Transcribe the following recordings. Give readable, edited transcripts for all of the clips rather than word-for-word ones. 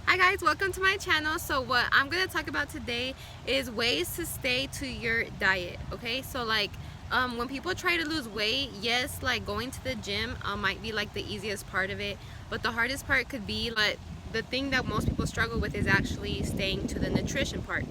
Hi guys, welcome to my channel. So what I'm gonna talk about today is ways to stay to your diet. Okay, so like when people try to lose weight, yes, like going to the gym might be like the easiest part of it, but the hardest part could be like the thing that most people struggle with is actually staying to the nutrition part.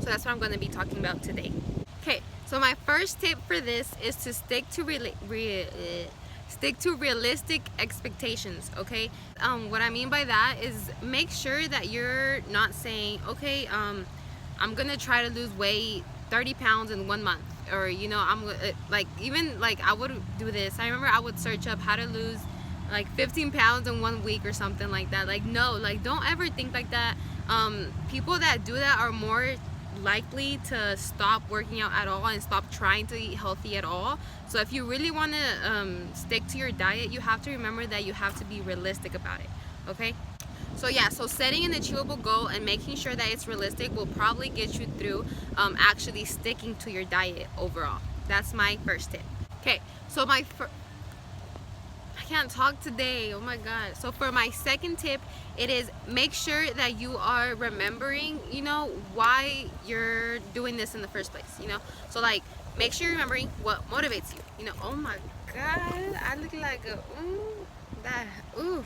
So that's what I'm going to be talking about today. Okay, so my first tip for this is to stick to realistic expectations. Okay, what I mean by that is make sure that you're not saying, okay, I'm gonna try to lose weight 30 pounds in 1 month, or I'm like, even like I would do this. I remember I would search up how to lose like 15 pounds in 1 week or something like that. Like, no, like don't ever think like that. People that do that are more likely to stop working out at all and stop trying to eat healthy at all. So if you really want to stick to your diet, you have to remember that you have to be realistic about it. Okay, so yeah, so setting an achievable goal and making sure that it's realistic will probably get you through actually sticking to your diet overall. That's my first tip. Okay, so I can't talk today, oh my god. So for my second tip, it is make sure that you are remembering why you're doing this in the first place. So like, make sure you're remembering what motivates you. Oh my god, I look like a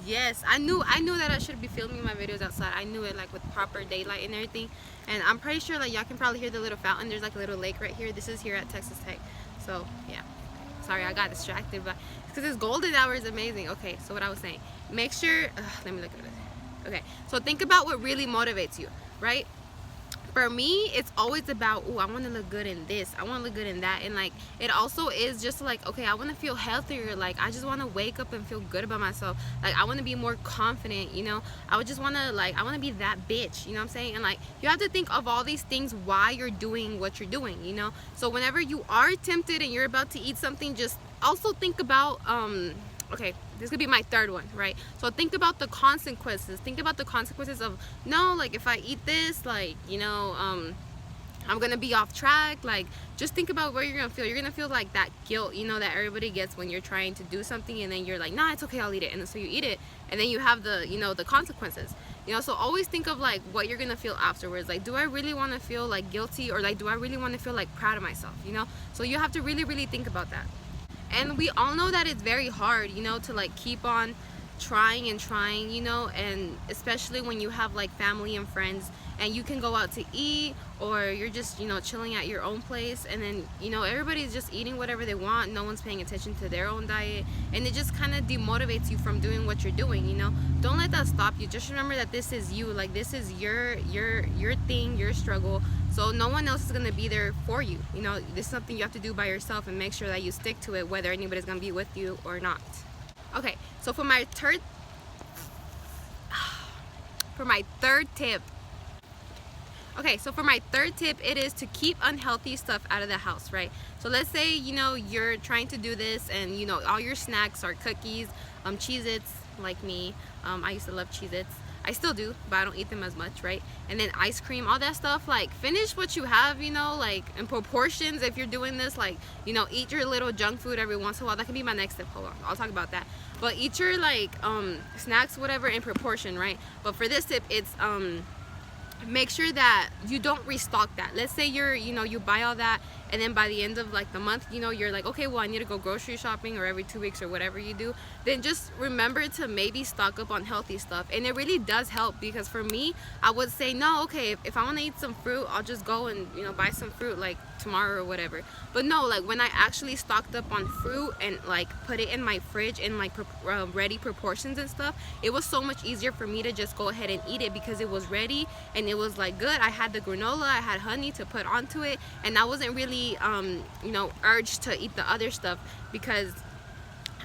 yes, I knew that I should be filming my videos outside. I knew it, like with proper daylight and everything. And I'm pretty sure like y'all can probably hear the little fountain. There's like a little lake right here. This is here at Texas Tech. So yeah, sorry I got distracted, but because this golden hour is amazing. Okay, so what I was saying, make sure let me look at it. Okay, so think about what really motivates you, right? For me, it's always about, oh, I want to look good in this, I want to look good in that. And like, it also is just like, okay, I want to feel healthier. Like, I just want to wake up and feel good about myself. Like, I want to be more confident. I would just want to, like, I want to be that bitch, you know what I'm saying? And like, you have to think of all these things why you're doing what you're doing. So whenever you are tempted and you're about to eat something, just also think about okay, this could be my third one, right? So think about the consequences. Think about the consequences of, no, like if I eat this, like, I'm gonna be off track. Like, just think about where you're gonna feel. You're gonna feel like that guilt, that everybody gets when you're trying to do something, and then you're like, nah, it's okay, I'll eat it. And so you eat it, and then you have the, the consequences. So always think of like what you're gonna feel afterwards. Like, do I really want to feel like guilty, or like, do I really want to feel like proud of myself? So you have to really, really think about that. And we all know that it's very hard, to like keep on trying and trying, and especially when you have like family and friends and you can go out to eat, or you're just, chilling at your own place, and then, everybody's just eating whatever they want. No one's paying attention to their own diet, and it just kind of demotivates you from doing what you're doing. Don't let that stop you. Just remember that this is you. Like, this is your thing, your struggle. So no one else is going to be there for you. This is something you have to do by yourself, and make sure that you stick to it, whether anybody's going to be with you or not. Okay, so for my third tip, it is to keep unhealthy stuff out of the house, right? So let's say, you're trying to do this, and, all your snacks are cookies, Cheez-Its, like me. I used to love Cheez-Its. I still do, but I don't eat them as much, right? And then ice cream, all that stuff. Like, finish what you have, like in proportions. If you're doing this, like, eat your little junk food every once in a while. That can be my next tip. Hold on, I'll talk about that. But eat your like snacks, whatever, in proportion, right? But for this tip, it's make sure that you don't restock that. Let's say you buy all that, and then by the end of like the month, you're like, okay, well, I need to go grocery shopping, or every 2 weeks, or whatever you do. Then just remember to maybe stock up on healthy stuff. And it really does help, because for me, I would say, no, okay, if I want to eat some fruit, I'll just go and buy some fruit like tomorrow or whatever. But no, like when I actually stocked up on fruit and like put it in my fridge in like ready proportions and stuff, it was so much easier for me to just go ahead and eat it, because it was ready and it was like good. I had the granola, I had honey to put onto it, and I wasn't really urged to eat the other stuff, because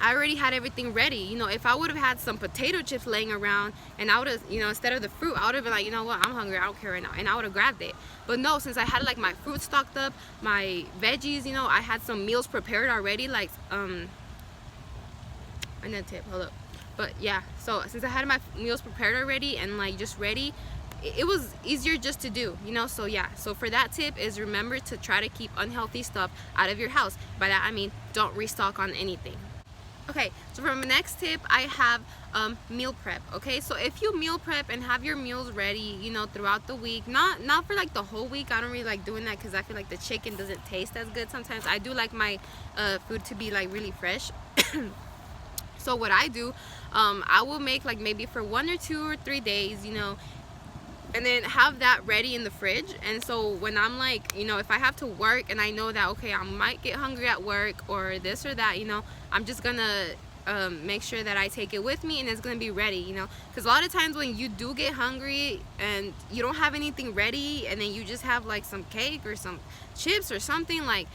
I already had everything ready. If I would have had some potato chips laying around, and I would have, instead of the fruit, I would have been like, you know what, I'm hungry, I don't care right now, and I would have grabbed it. But no, since I had like my fruit stocked up, my veggies, I had some meals prepared already, like another tip, hold up. But yeah, so since I had my meals prepared already and like just ready, it was easier just to do, so yeah. So for that tip is, remember to try to keep unhealthy stuff out of your house. By that I mean, don't restock on anything. Okay, so for my next tip, I have meal prep. Okay, so if you meal prep and have your meals ready, you know, throughout the week, not for like the whole week. I don't really like doing that because I feel like the chicken doesn't taste as good sometimes. I do like my food to be like really fresh. So what I do, I will make like maybe for 1 or 2 or 3 days, you know, and then have that ready in the fridge. And so when I'm like, you know, if I have to work and I know that, okay, I might get hungry at work or this or that, you know, I'm just gonna make sure that I take it with me and it's gonna be ready, you know, because a lot of times when you do get hungry and you don't have anything ready and then you just have like some cake or some chips or something, like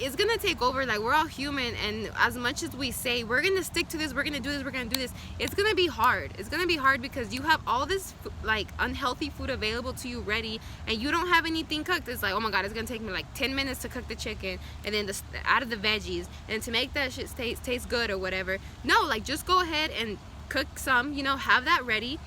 it's gonna take over. Like, we're all human, and as much as we say we're gonna stick to this, we're gonna do this, we're gonna do this, it's gonna be hard. It's gonna be hard because you have all this like unhealthy food available to you ready and you don't have anything cooked. It's like, oh my god, it's gonna take me like 10 minutes to cook the chicken and then add of the veggies and to make that shit taste good or whatever. No, like, just go ahead and cook some, you know, have that ready.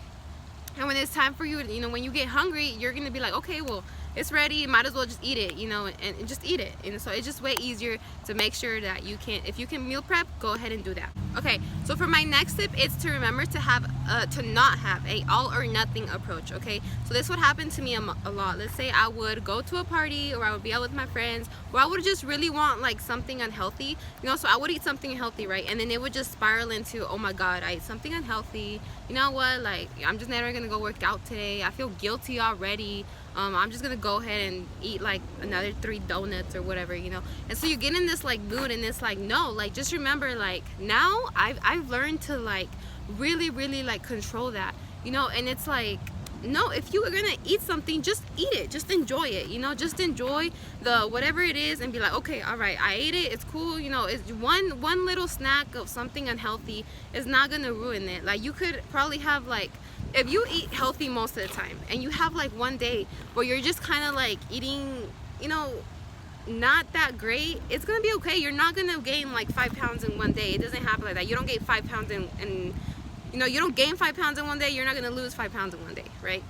And when it's time for you, you know, when you get hungry, you're gonna be like, okay, well, it's ready, might as well just eat it, you know, and just eat it. And so it's just way easier to make sure that you can, if you can meal prep, go ahead and do that. Okay, so for my next tip, it's to remember to have to not have a all or nothing approach. Okay, so this would happen to me a lot. Let's say I would go to a party or I would be out with my friends, or I would just really want like something unhealthy, you know, so I would eat something healthy, right? And then it would just spiral into, oh my god, I ate something unhealthy, you know what, like, I'm just never gonna go work out today, I feel guilty already, I'm just gonna go ahead and eat like another 3 donuts or whatever, you know. And so you get in this like mood, and it's like, no, like, just remember, like, now I've learned to like really like control that, you know. And it's like, no, if you are gonna eat something, just eat it, just enjoy it, you know, just enjoy the whatever it is and be like, okay, all right, I ate it, it's cool, you know. It's one little snack of something unhealthy is not gonna ruin it. Like, you could probably have like, if you eat healthy most of the time and you have like one day where you're just kind of like eating, you know, not that great, it's gonna be okay. You're not gonna gain like 5 pounds in one day. It doesn't happen like that. You don't gain 5 pounds in you know, you don't gain 5 pounds in one day. You're not gonna lose 5 pounds in one day, right?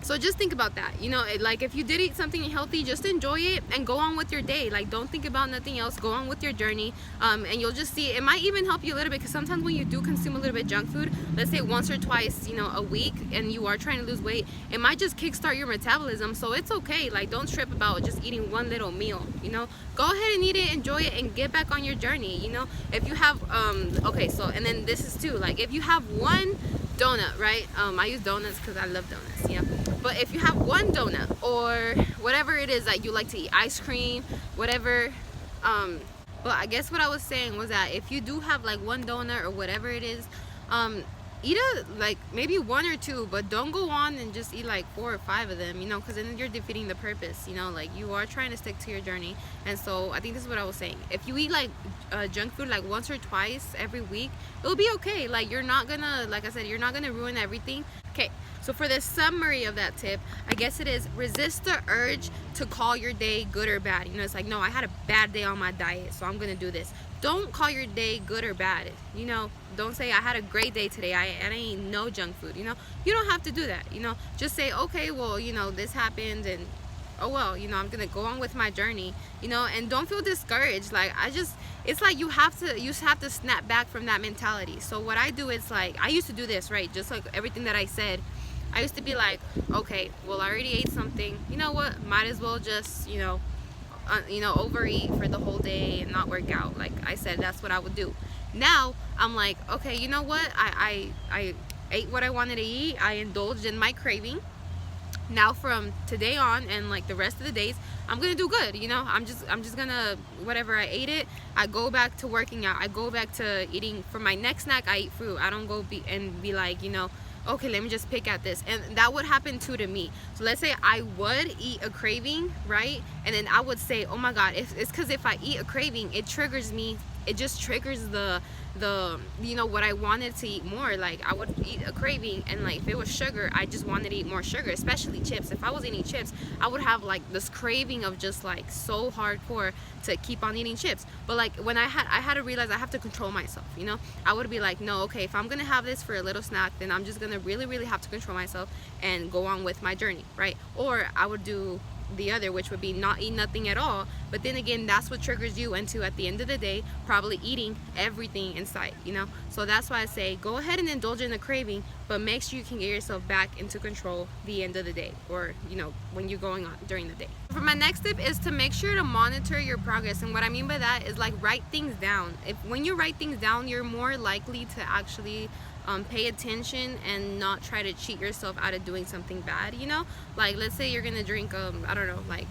So just think about that, you know. Like, if you did eat something healthy, just enjoy it and go on with your day. Like, don't think about nothing else, go on with your journey, and you'll just see, it might even help you a little bit, because sometimes when you do consume a little bit junk food, let's say once or twice, you know, a week, and you are trying to lose weight, it might just kickstart your metabolism. So it's okay. Like, don't trip about just eating one little meal, you know. Go ahead and eat it, enjoy it, and get back on your journey, you know. If you have okay, so, and then this is too, like, if you have one donut, right, I use donuts because I love donuts, yeah. But if you have one donut or whatever it is that you like to eat, ice cream, whatever, but I guess what I was saying was that if you do have like one donut or whatever it is, eat like maybe 1 or 2, but don't go on and just eat like 4 or 5 of them, you know, because then you're defeating the purpose, you know. Like, you are trying to stick to your journey. And so I think this is what I was saying. If you eat like junk food like once or twice every week, it'll be okay. Like, you're not gonna, like I said, you're not gonna ruin everything. Okay, so for the summary of that tip, I guess it is, resist the urge to call your day good or bad. You know, it's like, no, I had a bad day on my diet, so I'm gonna do this. Don't call your day good or bad, you know. Don't say, I had a great day today, I ate no junk food, you know. You don't have to do that, you know. Just say, okay, well, you know, this happened, and oh well, you know, I'm gonna go on with my journey, you know. And don't feel discouraged. Like, it's like you have to snap back from that mentality. So what I do is, like, I used to do this, right, just like everything that I said. I used to be like, okay, well, I already ate something, you know what, might as well just, you know, overeat for the whole day and not work out. Like I said, that's what I would do. Now I'm like, okay, you know what, I ate what I wanted to eat, I indulged in my craving. Now from today on and like the rest of the days, I'm gonna do good, you know. I'm just gonna, whatever, I ate it, I go back to working out, I go back to eating. For my next snack, I eat fruit. I don't go be like, you know, okay, let me just pick at this. And that would happen too to me. So let's say I would eat a craving, right? And then I would say, oh my god, it's because if I eat a craving, it triggers me, it just triggers the you know, what I wanted to eat more. Like, I would eat a craving, and like, if it was sugar, I just wanted to eat more sugar, especially chips. If I was eating chips, I would have like this craving of just like so hardcore to keep on eating chips. But like, when I had to realize I have to control myself, you know. I would be like, no, okay, if I'm gonna have this for a little snack, then I'm just gonna really have to control myself and go on with my journey, right? Or I would do the other, which would be not eat nothing at all. But then again, that's what triggers you into, at the end of the day, probably eating everything in sight, you know. So that's why I say go ahead and indulge in the craving, but make sure you can get yourself back into control the end of the day, or you know, when you're going on during the day. For my next tip is to make sure to monitor your progress. And what I mean by that is like write things down. When you write things down, you're more likely to actually pay attention and not try to cheat yourself out of doing something bad, you know. Like let's say you're gonna drink I don't know, like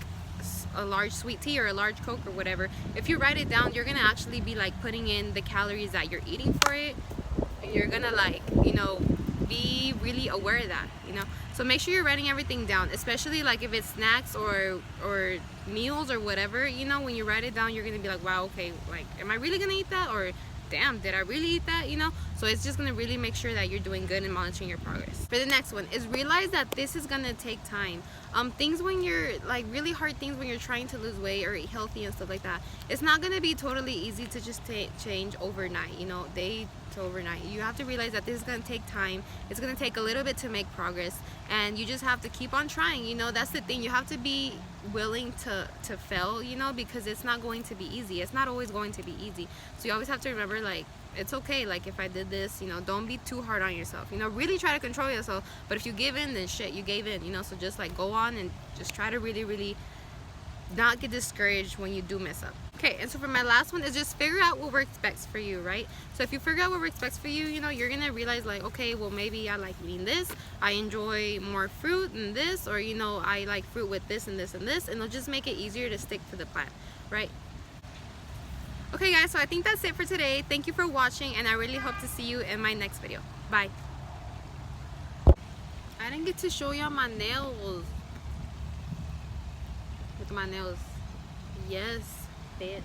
a large sweet tea or a large Coke or whatever. If you write it down, you're gonna actually be like putting in the calories that you're eating for it, and you're gonna, like, you know, be really aware of that, you know. So make sure you're writing everything down, especially like if it's snacks or meals or whatever, you know. When you write it down, you're gonna be like, wow, okay, like, am I really gonna eat that, or damn, did I really eat that, you know? So it's just gonna really make sure that you're doing good and monitoring your progress. For the next one is realize that this is gonna take time. Things when you're like really hard things when you're trying to lose weight or eat healthy and stuff like that, it's not gonna be totally easy to just change overnight, you know, day to overnight. You have to realize that this is gonna take time. It's gonna take a little bit to make progress, and you just have to keep on trying, you know. That's the thing. You have to be willing to fail, you know, because it's not going to be easy. It's not always going to be easy. So you always have to remember, like, it's okay, like, if I did this, you know, don't be too hard on yourself, you know. Really try to control yourself, but if you give in, then shit, you gave in, you know. So just like go on and just try to really not get discouraged when you do mess up. Okay, and so for my last one is just figure out what works best for you, right? So if you figure out what works best for you, you know, you're gonna realize like, okay, well, maybe I like eating this, I enjoy more fruit than this, or you know, I like fruit with this and this and this, and it'll just make it easier to stick to the plan, right? Okay guys, so I think that's it for today. Thank you for watching, and I really hope to see you in my next video. Bye. I didn't get to show y'all my nails. Look at my nails. Yes, bitch.